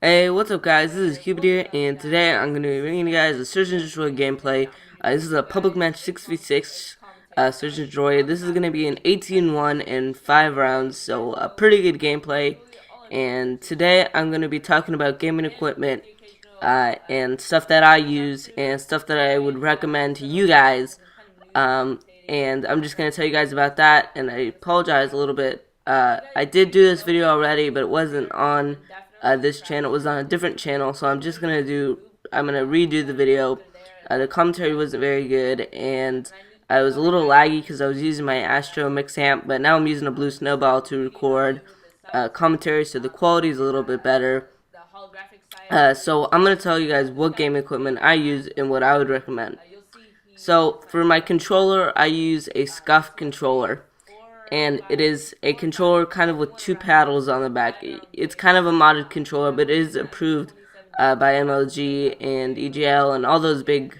Hey, what's up guys, this is Cupid here, and today I'm going to be bringing you guys a Search and Destroy gameplay. This is a public match 6v6 Search and Destroy. This is going to be an 18-1 and 5 rounds, so a pretty good gameplay. And today I'm going to be talking about gaming equipment and stuff that I use and stuff that I would recommend to you guys. And I'm just going to tell you guys about that, and I apologize a little bit. I did do this video already, but it wasn't on this channel. It was on a different channel, so I'm gonna redo the video. The commentary wasn't very good, and I was a little laggy because I was using my Astro Mix amp, but now I'm using a Blue Snowball to record commentary, so the quality is a little bit better. So I'm gonna tell you guys what game equipment I use and what I would recommend. So for my controller, I use a Scuff controller, and it is a controller kind of with two paddles on the back. It's kind of a modded controller, but it is approved by MLG and EGL and all those big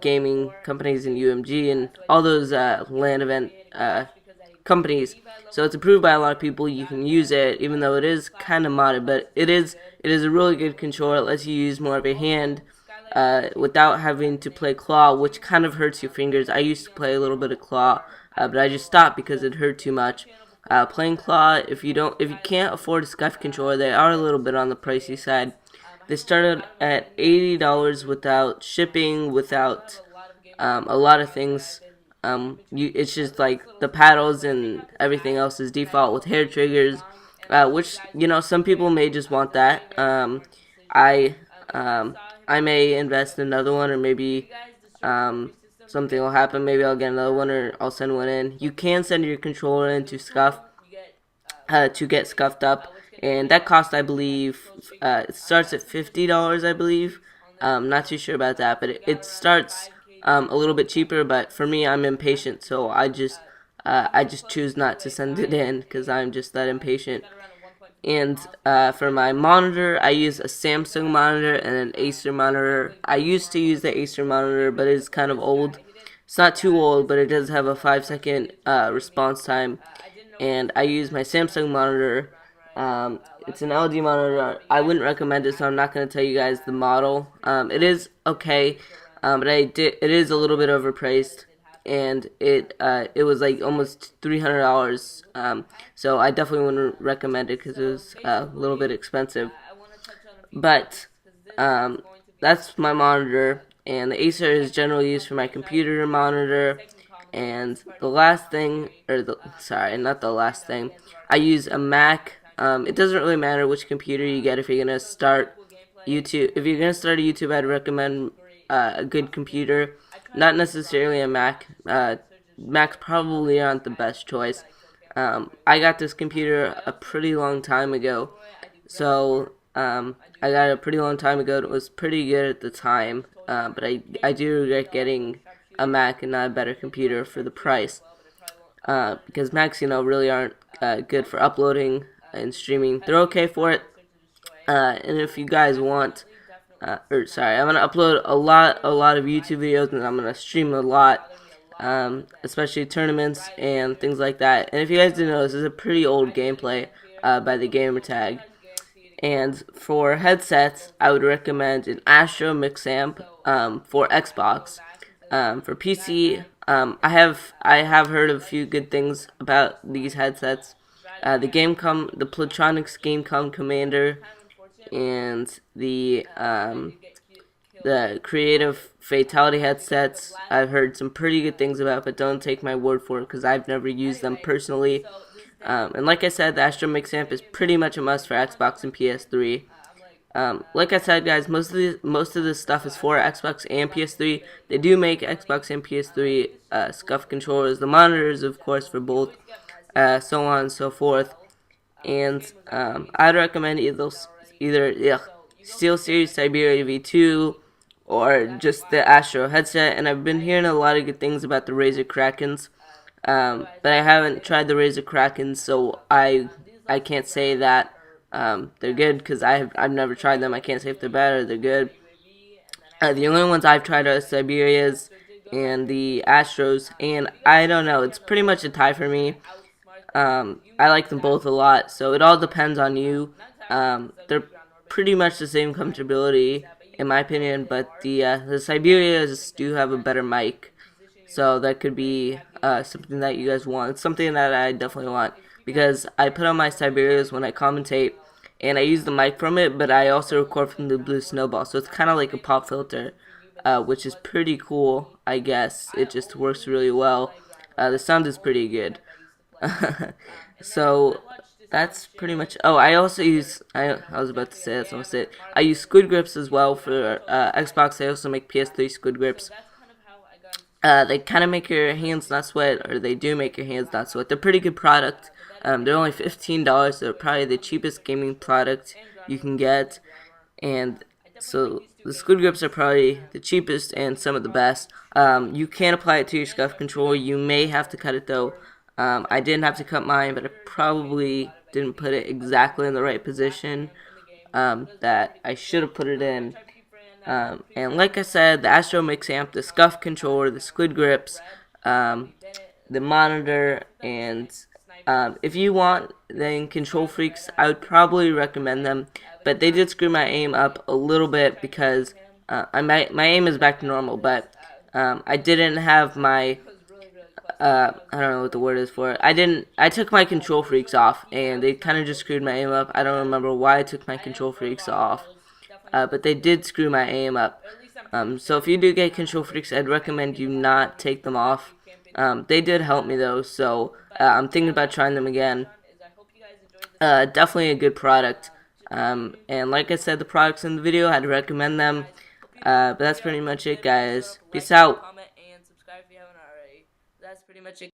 gaming companies in UMG and all those LAN event companies. So it's approved by a lot of people. You can use it, even though it is kind of modded, but it is a really good controller. It lets you use more of a hand without having to play claw, which kind of hurts your fingers. I used to play a little bit of claw, but I just stopped because it hurt too much. Playing claw, if you can't afford a Scuff controller, they are a little bit on the pricey side. They started at $80 without shipping, without a lot of things. It's just like the paddles and everything else is default with hair triggers, which some people may just want that. I I may invest in another one, or maybe something will happen. Maybe I'll get another one, or I'll send one in. You can send your controller in to Scuff to get scuffed up, and that cost, I believe, it starts at $50, I believe. Not too sure about that, but it starts a little bit cheaper. But for me, I'm impatient, so I just choose not to send it in because I'm just that impatient. And for my monitor, I use a Samsung monitor and an Acer monitor. I used to use the Acer monitor, but it's kind of old. It's not too old, but it does have a 5-second response time. And I use my Samsung monitor. It's an LG monitor. I wouldn't recommend it, so I'm not going to tell you guys the model. It is okay, but it is a little bit overpriced, and it was like almost $300. So I definitely wouldn't recommend it because it was a little bit expensive. But that's my monitor, and the Acer is generally used for my computer monitor. And the last thing, sorry, not the last thing, I use a Mac. It doesn't really matter which computer you get if you're gonna start YouTube. If you're gonna start a YouTube, I'd recommend a good computer, not necessarily a Mac. Macs probably aren't the best choice. I got this computer a pretty long time ago, so I got it a pretty long time ago. It was pretty good at the time, but I do regret getting a Mac and not a better computer for the price, because Macs, really aren't good for uploading and streaming. They're okay for it, and if you guys want, sorry, I'm gonna upload a lot of YouTube videos, and I'm gonna stream a lot, especially tournaments and things like that. And if you guys didn't know, this is a pretty old gameplay by the gamer tag. And for headsets, I would recommend an Astro Mix amp for Xbox. For PC, I have heard a few good things about these headsets. The Plantronics Gamecom Commander and the Creative Fatality headsets. I've heard some pretty good things about, but don't take my word for it because I've never used them personally. And like I said, the Astro Mix amp is pretty much a must for Xbox and PS3. Like I said, guys, most of this stuff is for Xbox and PS3. They do make Xbox and PS3 Scuff controllers. The monitors, of course, for both, so on and so forth. And I'd recommend either SteelSeries Siberia V2 or just the Astro headset. And I've been hearing a lot of good things about the Razer Krakens. But I haven't tried the Razer Kraken, so I can't say that they're good because I've never tried them. I can't say if they're bad or they're good. The only ones I've tried are Siberia's and the Astros, and I don't know. It's pretty much a tie for me. I like them both a lot, so it all depends on you. They're pretty much the same comfortability in my opinion, but the Siberias do have a better mic, so that could be something that you guys want. It's something that I definitely want because I put on my Siberias when I commentate, and I use the mic from it, but I also record from the Blue Snowball, so it's kind of like a pop filter, which is pretty cool. I guess it just works really well. The sound is pretty good. So that's pretty much. Oh, I also use. I was about to say that's almost it. I use squid grips as well for Xbox. I also make PS3 squid grips. They kind of make your hands not sweat, or they do make your hands not sweat. They're pretty good product. They're only $15. They're probably the cheapest gaming product you can get, and so the squid grips are probably the cheapest and some of the best. You can apply it to your scuff controller. You may have to cut it though. I didn't have to cut mine, but I probably didn't put it exactly in the right position that I should have put it in. And like I said, the Astro Mix Amp, the scuff controller, the squid grips, the monitor, and if you want, then Control Freaks, I would probably recommend them. But they did screw my aim up a little bit because my aim is back to normal, but I didn't have my I don't know what the word is for it. I took my Control Freaks off, and they kind of just screwed my aim up. I don't remember why I took my Control Freaks off, but they did screw my aim up. So if you do get Control Freaks, I'd recommend you not take them off. They did help me though, so I'm thinking about trying them again. Definitely a good product. And like I said, the products in the video, I'd recommend them. But that's pretty much it, guys. Peace out. That's pretty much it.